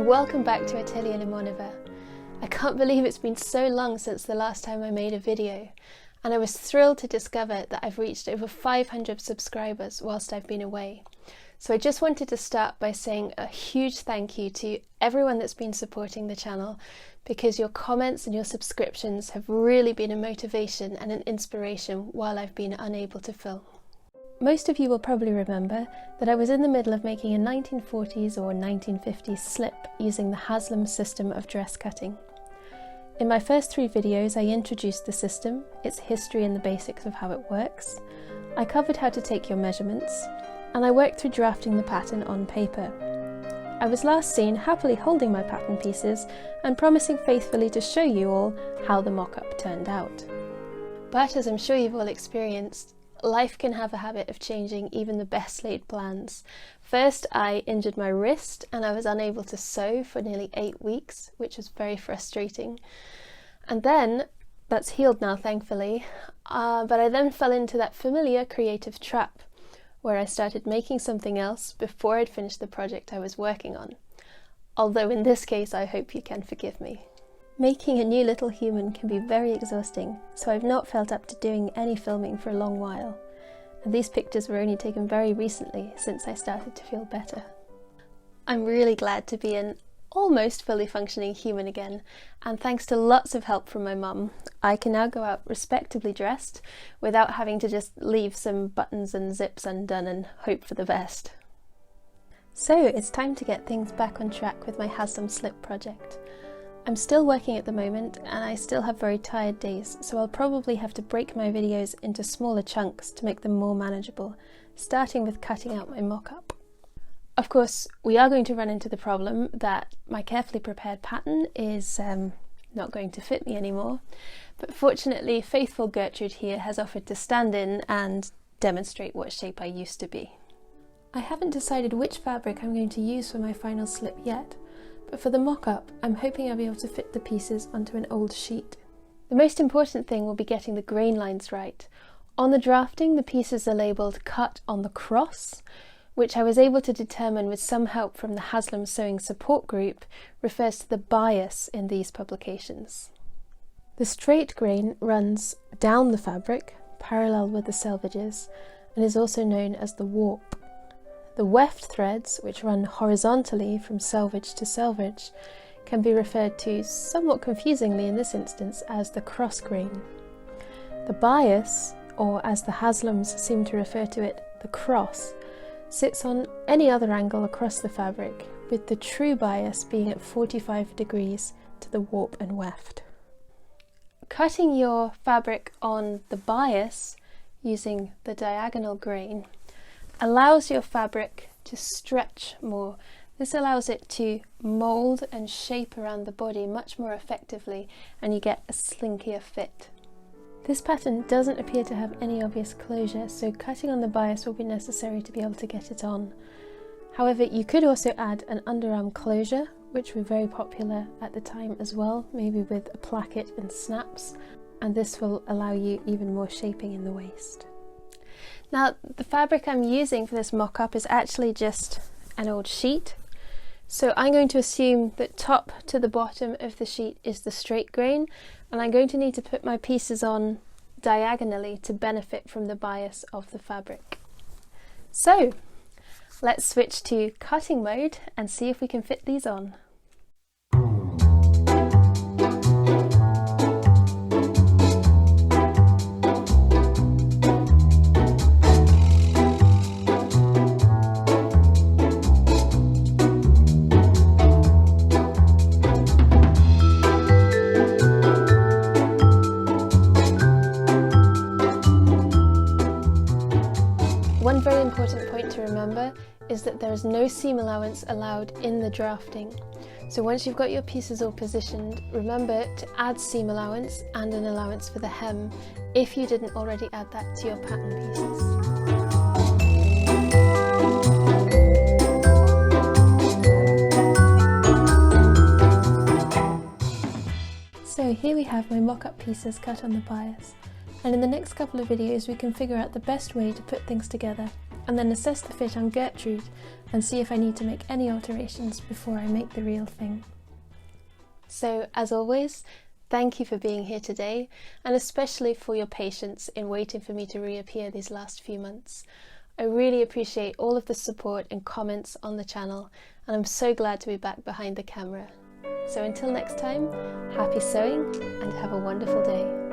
and welcome back to Atelier Limonova. I can't believe it's been so long since the last time I made a video, and I was thrilled to discover that I've reached over 500 subscribers whilst I've been away. So I just wanted to start by saying a huge thank you to everyone that's been supporting the channel, because your comments and your subscriptions have really been a motivation and an inspiration while I've been unable to film. Most of you will probably remember that I was in the middle of making a 1940s or 1950s slip using the Haslam System of Dresscutting. In my first 3 videos I introduced the system, its history and the basics of how it works. I covered how to take your measurements, and I worked through drafting the pattern on paper. I was last seen happily holding my pattern pieces and promising faithfully to show you all how the mock-up turned out. But as I'm sure you've all experienced, life can have a habit of changing even the best laid plans. First, I injured my wrist and I was unable to sew for nearly 8 weeks, which was very frustrating. And then, that's healed now thankfully, but I then fell into that familiar creative trap, where I started making something else before I'd finished the project I was working on. Although in this case, I hope you can forgive me. Making a new little human can be very exhausting, so I've not felt up to doing any filming for a long while. And these pictures were only taken very recently, since I started to feel better. I'm really glad to be an almost fully functioning human again, and thanks to lots of help from my mum, I can now go out respectably dressed without having to just leave some buttons and zips undone and hope for the best. So it's time to get things back on track with my Haslam slip project. I'm still working at the moment and I still have very tired days, so I'll probably have to break my videos into smaller chunks to make them more manageable, starting with cutting out my mock-up. Of course, we are going to run into the problem that my carefully prepared pattern is not going to fit me anymore, but fortunately faithful Gertrude here has offered to stand in and demonstrate what shape I used to be. I haven't decided which fabric I'm going to use for my final slip yet, but for the mock-up I'm hoping I'll be able to fit the pieces onto an old sheet. The most important thing will be getting the grain lines right. On the drafting, the pieces are labelled cut on the cross, which I was able to determine with some help from the Haslam Sewing Support Group refers to the bias in these publications. The straight grain runs down the fabric, parallel with the selvages, and is also known as the warp. The weft threads, which run horizontally from selvage to selvage, can be referred to somewhat confusingly in this instance as the cross grain. The bias, or as the Haslams seem to refer to it, the cross, sits on any other angle across the fabric, with the true bias being at 45 degrees to the warp and weft. Cutting your fabric on the bias using the diagonal grain allows your fabric to stretch more. This allows it to mould and shape around the body much more effectively, and you get a slinkier fit. This pattern doesn't appear to have any obvious closure, so cutting on the bias will be necessary to be able to get it on. However, you could also add an underarm closure, which were very popular at the time as well, maybe with a placket and snaps, and this will allow you even more shaping in the waist. Now, the fabric I'm using for this mock-up is actually just an old sheet, so I'm going to assume that top to the bottom of the sheet is the straight grain, and I'm going to need to put my pieces on diagonally to benefit from the bias of the fabric. So let's switch to cutting mode and see if we can fit these on. One very important point to remember is that there is no seam allowance allowed in the drafting. So once you've got your pieces all positioned, remember to add seam allowance and an allowance for the hem if you didn't already add that to your pattern pieces. So here we have my mock-up pieces cut on the bias, and in the next couple of videos we can figure out the best way to put things together and then assess the fit on Gertrude and see if I need to make any alterations before I make the real thing. So, as always, thank you for being here today, and especially for your patience in waiting for me to reappear these last few months. I really appreciate all of the support and comments on the channel, and I'm so glad to be back behind the camera. So until next time, happy sewing and have a wonderful day.